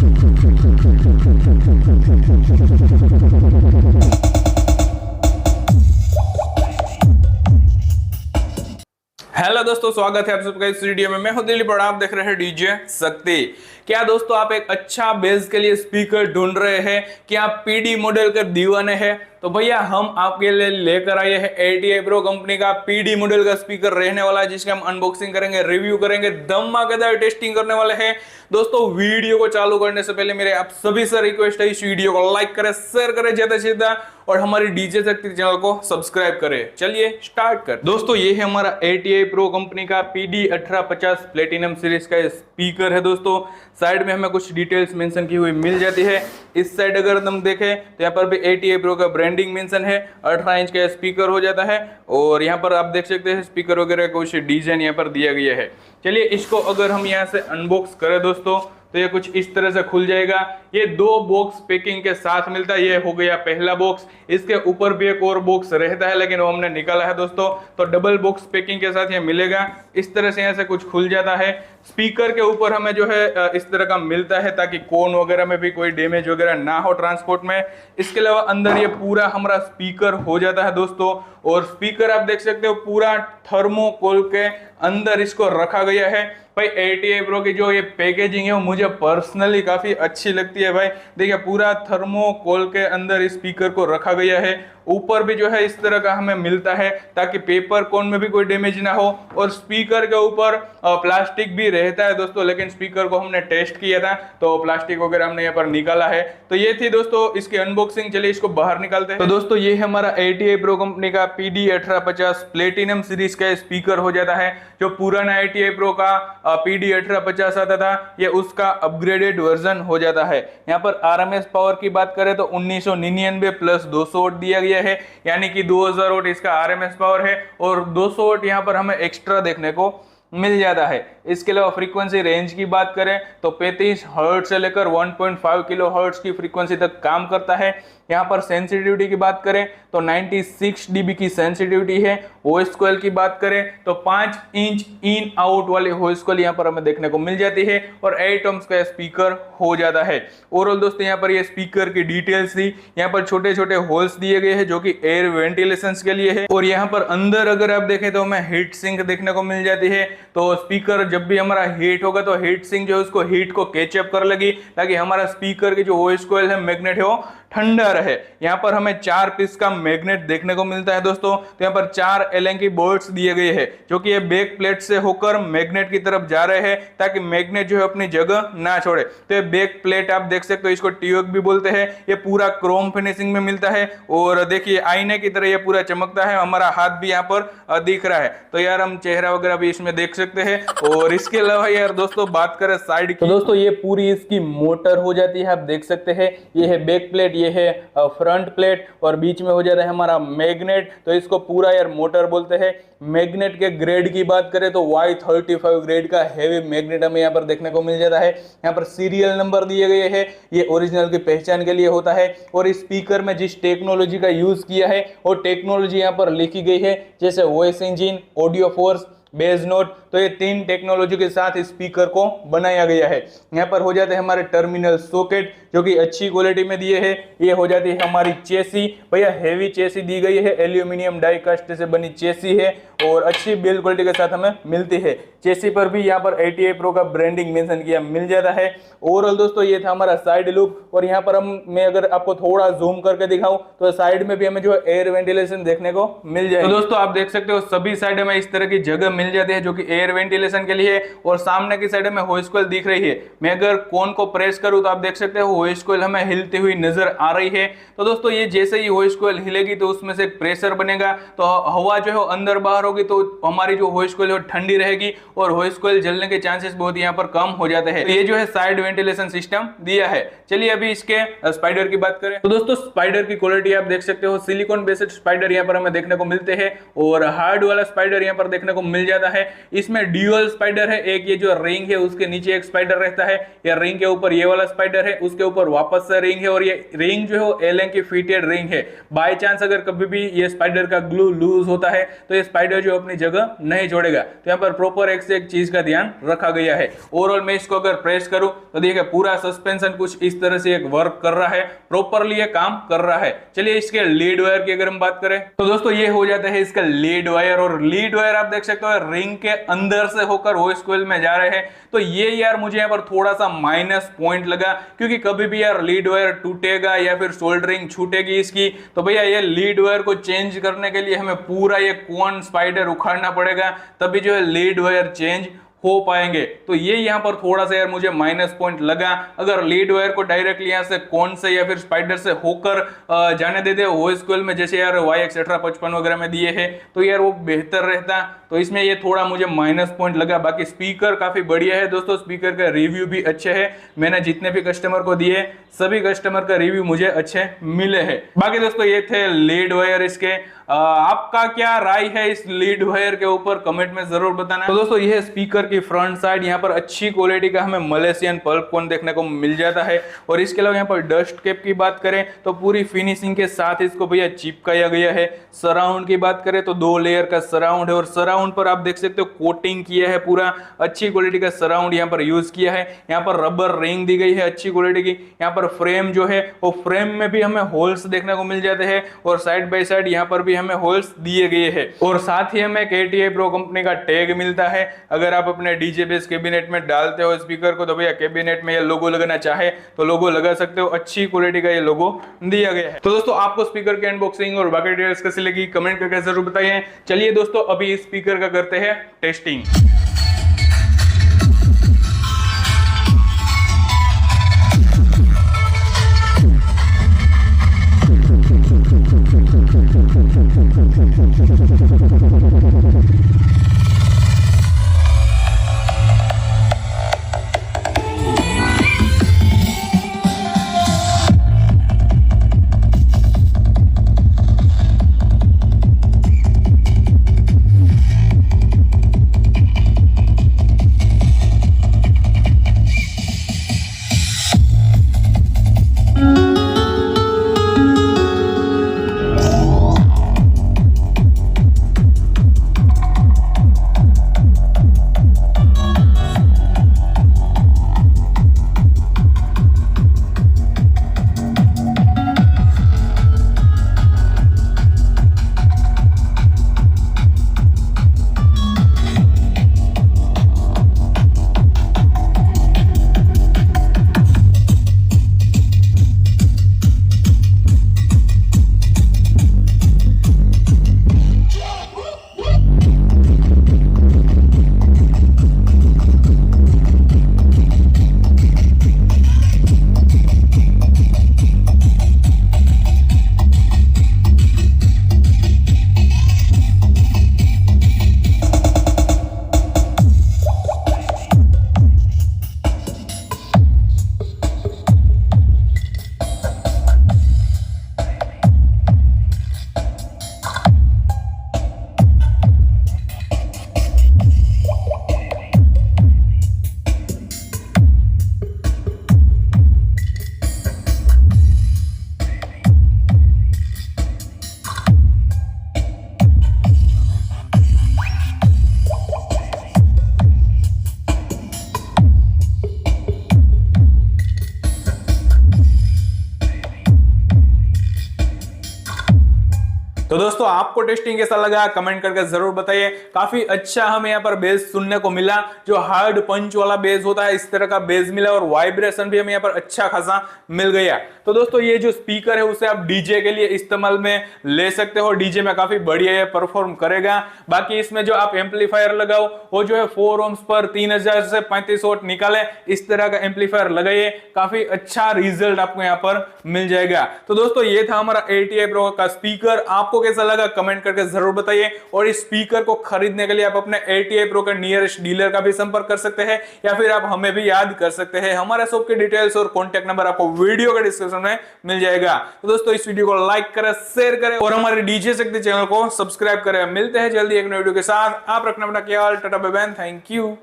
Hello दोस्तों, स्वागत है आप सबका इस वीडियो में। मैं हूं दिलीप और आप देख रहे हैं डीजे शक्ति। क्या दोस्तों आप एक अच्छा बेस के लिए स्पीकर ढूंढ रहे हैं? क्या आप पीडी मॉडल के दीवाने हैं? तो भैया हम आपके लिए लेकर आए हैं ATI Pro कंपनी का पीडी मॉडल का स्पीकर रहने वाला है, जिसकी हम अनबॉक्सिंग करेंगे, रिव्यू करेंगे, धमाकेदार टेस्टिंग करने वाले हैं। दोस्तों वीडियो को चालू करने से पहले मेरे आप सभी से रिक्वेस्ट है, इस वीडियो को लाइक करें, शेयर करें ज्यादा से ज्यादा और हमारी डीजे शक्ति चैनल को सब्सक्राइब करें। चलिए स्टार्ट कर। दोस्तों ये है हमारा ATI Pro कंपनी का PD1850 प्लेटिनम सीरीज का स्पीकर है। दोस्तों साइड में हमें कुछ डिटेल्स मेंशन की हुई मिल जाती है। इस साइड अगर हम देखें तो यहाँ पर भी ATI Pro का ब्रांडिंग मेंशन है। 18 इंच का स्पीकर हो जाता है और यहाँ पर आप देख सकते हैं स्पीकर वगैरह कुछ डिजाइन यहाँ पर दिया गया है। चलिए इसको अगर हम यहाँ से अनबॉक्स करें दोस्तों तो ये कुछ इस तरह से खुल जाएगा। ये 2 बॉक्स पैकिंग के साथ मिलता है। ये हो गया पहला बॉक्स। इसके ऊपर भी एक और बॉक्स रहता है लेकिन वो हमने निकाला है दोस्तों, तो डबल बॉक्स पैकिंग के साथ ये मिलेगा। इस तरह से यहाँ से कुछ खुल जाता है। स्पीकर के ऊपर हमें जो है इस तरह का मिलता है ताकि कोन वगैरह में भी कोई डैमेज वगैरह ना हो ट्रांसपोर्ट में। इसके अलावा अंदर ये पूरा हमारा स्पीकर हो जाता है दोस्तों। और स्पीकर आप देख सकते हो पूरा थर्मोकोल के अंदर इसको रखा गया है। भाई ATI Pro की जो ये पैकेजिंग है वो मुझे पर्सनली काफी अच्छी लगती है। भाई देखिए पूरा थर्मोकोल के अंदर इस स्पीकर को रखा गया है। ऊपर भी जो है इस तरह का हमें मिलता है ताकि पेपर कोन में भी कोई डैमेज ना हो। और स्पीकर के ऊपर प्लास्टिक भी रहता है दोस्तों, लेकिन स्पीकर को हमने टेस्ट किया था तो प्लास्टिक वगैरह हमने यहाँ पर निकाला है। तो ये थी दोस्तों इसकी अनबॉक्सिंग। चलिए इसको बाहर निकालते हैं। तो दोस्तों ये है हमारा ATI Pro कंपनी का PD1850 प्लेटिनम सीरीज का स्पीकर हो जाता है। जो पुराना ATI Pro का PD1850 आता था ये उसका अपग्रेडेड वर्जन हो जाता है। यहाँ पर RMS पावर की बात करें तो 1999 प्लस 200 वाट दिया गया है, यानी कि 2000 वाट इसका RMS पावर है और 200 वाट यहाँ पर हमें एक्स्ट्रा देखने को मिल जाता है। इसके अलावा फ्रीक्वेंसी रेंज की बात करें तो 35 हर्ट्ज से लेकर 1.5 किलो हर्ट्ज की फ्रीक्वेंसी तक काम करता है। यहाँ पर सेंसिटिविटी की बात करें तो 96 dB की सेंसिटिविटी है। वॉइस कॉइल की बात करें तो 5 इंच इन आउट वाली वॉइस कॉइल यहाँ पर हमें देखने को मिल जाती है और 8 ohms का स्पीकर हो जाता है। ओवरऑल दोस्तों यहाँ पर ये स्पीकर की डिटेल्स थी। यहाँ पर छोटे छोटे होल्स दिए गए हैं जो कि एयर वेंटिलेशन के लिए है। और यहाँ पर अंदर अगर आप देखें तो हमें हीट सिंक देखने को मिल जाती है। तो स्पीकर जब भी हमारा हीट होगा तो हीट सिंक जो है उसको हीट को कैचअप कर लेगी ताकि हमारा स्पीकर की जो वॉइस कॉइल है, मैग्नेट है, वो ठंडा रहे। यहाँ पर हमें 4 पीस का मैग्नेट देखने को मिलता है दोस्तों। तो यहाँ पर 4 एलेंकी बोल्ट्स दिए गए हैं जो कि ये बैक प्लेट से होकर मैग्नेट की तरफ जा रहे हैं ताकि मैग्नेट जो है अपनी जगह ना छोड़े। तो ये बैक प्लेट आप देख सकते हो, इसको ट्यूब भी बोलते हैं। ये पूरा क्रोम फिनिशिंग में मिलता है और देखिए आईने की तरह ये पूरा चमकता है। हमारा हाथ भी यहाँ पर दिख रहा है तो यार हम चेहरा वगैरह भी इसमें देख सकते हैं। और इसके अलावा यार दोस्तों बात करें साइड की तो दोस्तों ये पूरी इसकी मोटर हो जाती है। आप देख सकते हैं ये है बैक प्लेट, ये है फ्रंट प्लेट और बीच में हो जाता है हमारा मैग्नेट। तो इसको पूरा यार मोटर बोलते हैं। मैग्नेट के ग्रेड की बात करें तो Y35 ग्रेड का हेवी मैग्नेट हमें यहाँ पर देखने को मिल जाता है। यहाँ पर सीरियल नंबर दिए गए हैं, ये ओरिजिनल की पहचान के लिए होता है। और इस स्पीकर में जिस टेक्नोलॉजी का यूज किया है वो टेक्नोलॉजी यहाँ पर लिखी गई है, जैसे voice engine, audio force, base note. तो ये 3 टेक्नोलॉजी के साथ इस स्पीकर को बनाया गया है। यहाँ पर हो जाते हैं हमारे टर्मिनल सॉकेट जो कि अच्छी क्वालिटी में दिए हैं। ये हो जाती है हमारी चेसी, भैया हेवी चेसी दी गई है, एल्यूमिनियम डाई कास्ट से बनी चेसी है और अच्छी बिल्ड क्वालिटी के साथ हमें मिलती है। चेसी पर भी यहाँ पर ATI Pro का ब्रांडिंग मेंशन किया मिल जाता है। ओवरऑल दोस्तों ये था हमारा साइड लुक। और यहाँ पर मैं अगर आपको थोड़ा जूम करके दिखाऊं तो साइड में भी हमें जो एयर वेंटिलेशन देखने को मिल जाएगी। तो दोस्तों आप देख सकते हो सभी साइड में इस तरह की जगह मिल जाती है जो कि एयर वेंटिलेशन के लिए। और सामने की साइड में वॉइस कॉइल दिख रही है। मैं अगर कोन को प्रेस करूं तो आप देख सकते हो वॉइस कॉइल हमें हिलती हुई नजर आ रही है। तो दोस्तों ये जैसे ही वॉइस कॉइल हिलेगी तो उसमें से प्रेशर बनेगा, तो हवा जो है अंदर बाहर होगी तो हमारी जो वॉइस कॉइल है ठंडी रहेगी और वॉइस कॉइल जलने के चांसेस बहुत यहाँ पर कम हो जाते हैं। तो ये जो है साइड वेंटिलेशन सिस्टम दिया है। चलिए अभी इसके स्पाइडर की बात करें तो दोस्तों स्पाइडर की क्वालिटी आप देख सकते हो। सिलिकॉन बेस्ड स्पाइडर यहाँ पर हमें देखने को मिलते हैं और हार्ड वाला स्पाइडर यहाँ पर देखने को मिल जाता है। इसमें ड्यूअल स्पाइडर है, एक ये जो रिंग है उसके नीचे एक स्पाइडर रहता है, या रिंग के ऊपर ये वाला स्पाइडर है, उसके ऊपर वापस से रिंग है और ये रिंग जो है एलें की फिटेड रिंग है। बाय चांस अगर कभी भी ये स्पाइडर का ग्लू लूज होता है तो ये स्पाइडर है जो अपनी जगह नहीं छोड़ेगा। तो यहाँ पर प्रॉपर एक से एक चीज का ध्यान रखा गया है। ओवरऑल मैं इसको अगर प्रेस करूं तो देखिए पूरा सस्पेंशन कुछ इस तरह से एक वर्क कर रहा है, प्रॉपरली ये काम कर रहा है। चलिए इसके लीड वायर की अगर हम बात करें तो दोस्तों ये हो जाता है इसका लीड वायर, और लीड वायर आप देख सकते हो रिंग के अंदर से होकर वॉइस कॉइल में जा रहे हैं। तो ये यार मुझे यहाँ पर थोड़ा सा माइनस पॉइंट लगा, क्योंकि कभी भी यार लीड वायर टूटेगा या फिर सोल्डरिंग छूटेगी इसकी, तो भैया ये लीड वायर को चेंज करने के लिए हमें पूरा ये कोन स्पाइडर उखाड़ना पड़ेगा, तभी जो है लीड वायर चेंज हो पाएंगे। तो ये यहाँ पर थोड़ा सा यार मुझे माइनस पॉइंट लगा। अगर लीड वायर को डायरेक्टली यहाँ से कौन से या फिर स्पाइडर से होकर जाने देते वॉइस कॉइल में, जैसे यार YX1855 वगैरह में दिए हैं, तो यार वो बेहतर रहता। तो इसमें ये थोड़ा मुझे माइनस पॉइंट लगा। बाकी स्पीकर काफी बढ़िया है दोस्तों, स्पीकर का रिव्यू भी अच्छे है। मैंने जितने भी कस्टमर को दिए सभी कस्टमर का रिव्यू मुझे अच्छे मिले हैं। बाकी दोस्तों ये थे लीड वायर इसके। आपका क्या राय है इस लीड वायर के ऊपर, कमेंट में जरूर बताना। तो दोस्तों ये स्पीकर की फ्रंट साइड, यहाँ पर अच्छी क्वालिटी का हमें मलेशियन पल्प कोन देखने को मिल जाता है। और इसके अलावा यहाँ पर डस्ट कैप की बात करें तो पूरी फिनिशिंग के साथ इसको भैया चिपकाया गया है। सराउंड की बात करें तो 2 लेयर का सराउंड है, और सराउंड पर आप देख सकते हो कोटिंग किया है, पूरा अच्छी क्वालिटी का सराउंड यहाँ पर यूज किया है। यहाँ पर रबर रिंग दी गई है अच्छी क्वालिटी की। यहाँ पर फ्रेम जो है वो फ्रेम में भी हमें होल्स देखने को मिल जाते हैं, और साइड बाय साइड यहाँ पर भी हमें होल्स दिए गए हैं। और साथ ही हमें KTI Pro कंपनी का टैग मिलता है। अगर आप अपने डीजे बेस कैबिनेट में डालते हो स्पीकर को, तो भैया कैबिनेट में ये लोगो लगाना चाहे तो लोगो लगा सकते हो। अच्छी क्वालिटी का ये लोगो दिया गया है। तो दोस्तों आपको स्पीकर की अनबॉक्सिंग और बाकी डिटेल्स कैसी लगी कमेंट करके जरूर बताइए। चलिए दोस्तों अभी इस स्पीकर का करते हैं टेस्टिंग। तो दोस्तों आपको टेस्टिंग कैसा लगा कमेंट करके जरूर बताइए। काफी अच्छा हमें यहाँ पर बेस सुनने को मिला, जो हार्ड पंच वाला बेस होता है इस तरह का बेस मिला, और वाइब्रेशन भी हमें यहाँ पर अच्छा खासा मिल गया। तो दोस्तों ये जो स्पीकर है उसे आप डीजे के लिए इस्तेमाल में ले सकते हो, डीजे में काफी बढ़िया ये परफॉर्म करेगा। बाकी इसमें जो आप एम्पलीफायर लगाओ वो जो है 4 ohms पर 3000 से 35 वाट निकाले, इस तरह का एम्पलीफायर लगाइए, काफी अच्छा रिजल्ट आपको यहाँ पर मिल जाएगा। तो दोस्तों ये था हमारा ATI Pro का स्पीकर। आपको कैसा लगा कमेंट करके जरूर बताइए। और इस स्पीकर को खरीदने के लिए आप अपने ATI Pro के नियरेस्ट डीलर का भी संपर्क कर सकते हैं, या फिर आप हमें भी याद कर सकते हैं। हमारे शॉप की डिटेल्स और कॉन्टैक्ट नंबर आपको वीडियो के डिस्क्रिप्शन में मिल जाएगा। तो दोस्तों इस वीडियो को लाइक करें, शेयर करें और हमारे डीजे शक्ति चैनल को सब्सक्राइब करें। मिलते हैं जल्दी एक नई वीडियो के साथ। आप रखना अपना ख्याल। Tata bye bye, thank you.